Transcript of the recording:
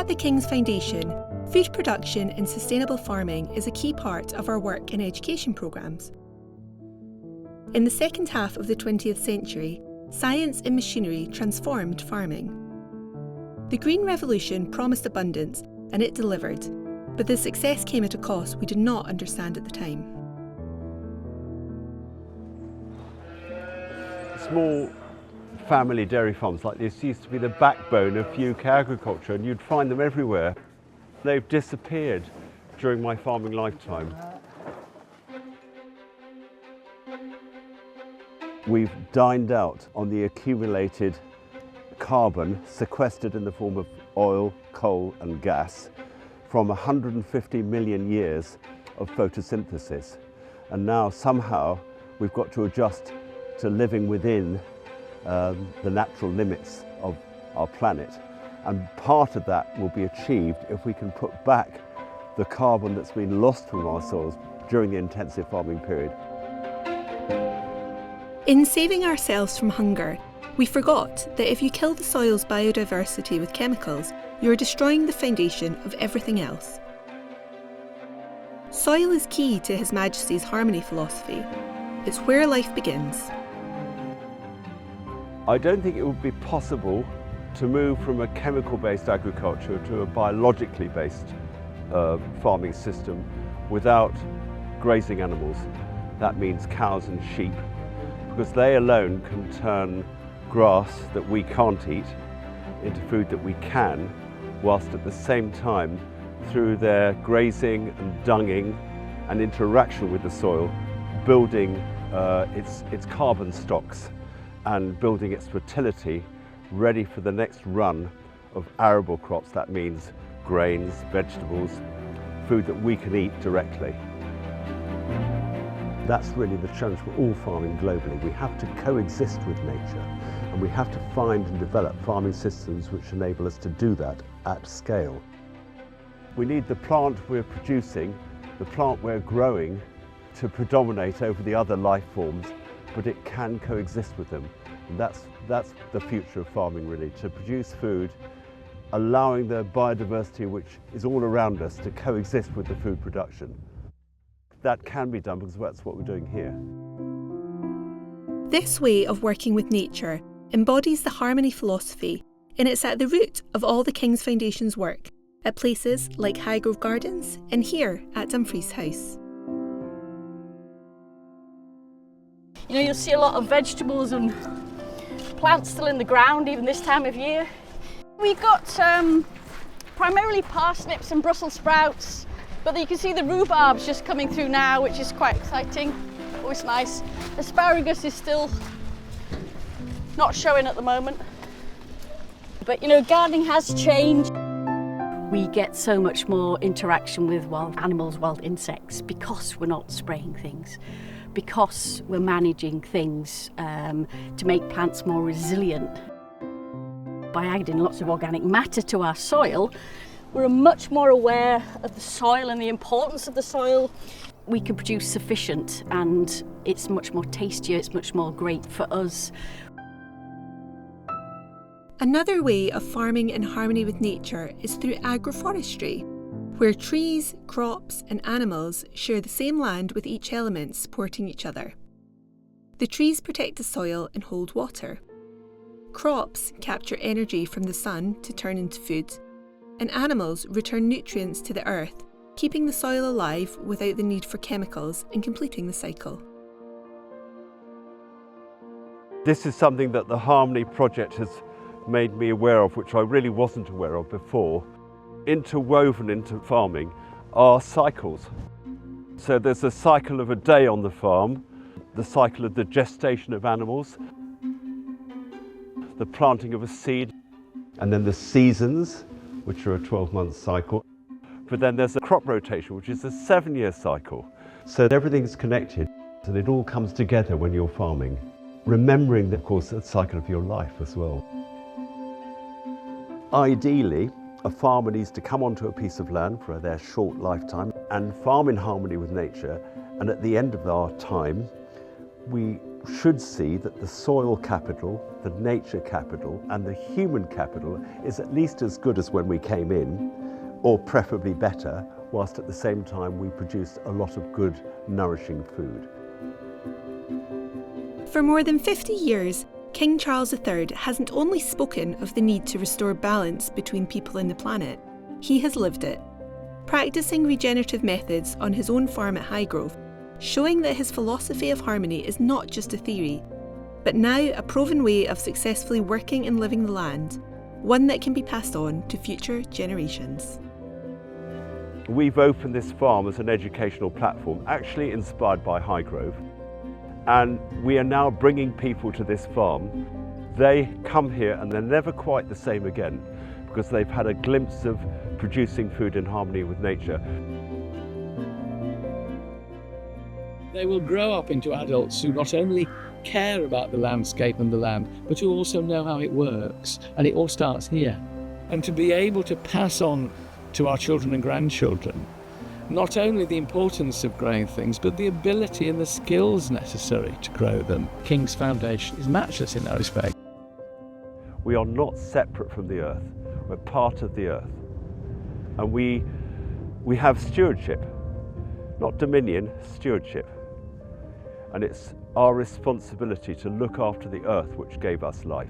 At the King's Foundation, food production and sustainable farming is a key part of our work in education programmes. In the second half of the 20th century, science and machinery transformed farming. The Green Revolution promised abundance, and it delivered, but the success came at a cost we did not understand at the time. Small family dairy farms like this used to be the backbone of UK agriculture, and you'd find them everywhere. They've disappeared during my farming lifetime. We've dined out on the accumulated carbon sequestered in the form of oil, coal and gas from 150 million years of photosynthesis. And now somehow we've got to adjust to living within the natural limits of our planet. And part of that will be achieved if we can put back the carbon that's been lost from our soils during the intensive farming period. In saving ourselves from hunger, we forgot that if you kill the soil's biodiversity with chemicals, you are destroying the foundation of everything else. Soil is key to His Majesty's harmony philosophy. It's where life begins. I don't think it would be possible to move from a chemical-based agriculture to a biologically based farming system without grazing animals. That means cows and sheep, because they alone can turn grass that we can't eat into food that we can, whilst at the same time, through their grazing and dunging and interaction with the soil, building its carbon stocks and building its fertility ready for the next run of arable crops. That means grains, vegetables, food that we can eat directly. That's really the challenge for all farming globally. We have to coexist with nature, and we have to find and develop farming systems which enable us to do that at scale. We need the plant we're producing, the plant we're growing, to predominate over the other life forms, but it can coexist with them. And that's the future of farming, really, to produce food, allowing the biodiversity which is all around us to coexist with the food production. That can be done because that's what we're doing here. This way of working with nature embodies the harmony philosophy, and it's at the root of all the King's Foundation's work at places like Highgrove Gardens and here at Dumfries House. You know, you'll see a lot of vegetables and plants still in the ground even this time of year. We've got primarily parsnips and Brussels sprouts, but you can see the rhubarb's just coming through now, which is quite exciting, always nice. Asparagus is still not showing at the moment. But you know, gardening has changed. We get so much more interaction with wild animals, wild insects, because we're not spraying things, because we're managing things to make plants more resilient. By adding lots of organic matter to our soil, we're much more aware of the soil and the importance of the soil. We can produce sufficient, and it's much more tastier, it's much more great for us. Another way of farming in harmony with nature is through agroforestry, where trees, crops and animals share the same land with each element supporting each other. The trees protect the soil and hold water. Crops capture energy from the sun to turn into food, and animals return nutrients to the earth, keeping the soil alive without the need for chemicals and completing the cycle. This is something that the Harmony Project has made me aware of, which I really wasn't aware of before. Interwoven into farming are cycles. So there's a cycle of a day on the farm, the cycle of the gestation of animals, the planting of a seed, and then the seasons, which are a 12-month cycle. But then there's a crop rotation, which is a 7-year cycle. So everything's connected, and it all comes together when you're farming. Remembering, of course, the cycle of your life as well. Ideally, a farmer needs to come onto a piece of land for their short lifetime and farm in harmony with nature, and at the end of our time, we should see that the soil capital, the nature capital and the human capital is at least as good as when we came in, or preferably better, whilst at the same time we produced a lot of good, nourishing food. For more than 50 years, King Charles III hasn't only spoken of the need to restore balance between people and the planet, he has lived it, practicing regenerative methods on his own farm at Highgrove, showing that his philosophy of harmony is not just a theory, but now a proven way of successfully working and living the land, one that can be passed on to future generations. We've opened this farm as an educational platform, actually inspired by Highgrove, and we are now bringing people to this farm. They come here and they're never quite the same again because they've had a glimpse of producing food in harmony with nature. They will grow up into adults who not only care about the landscape and the land, but who also know how it works, and it all starts here. And to be able to pass on to our children and grandchildren not only the importance of growing things, but the ability and the skills necessary to grow them. King's Foundation is matchless in that respect. We are not separate from the earth, we're part of the earth. And we have stewardship, not dominion, stewardship. And it's our responsibility to look after the earth which gave us life.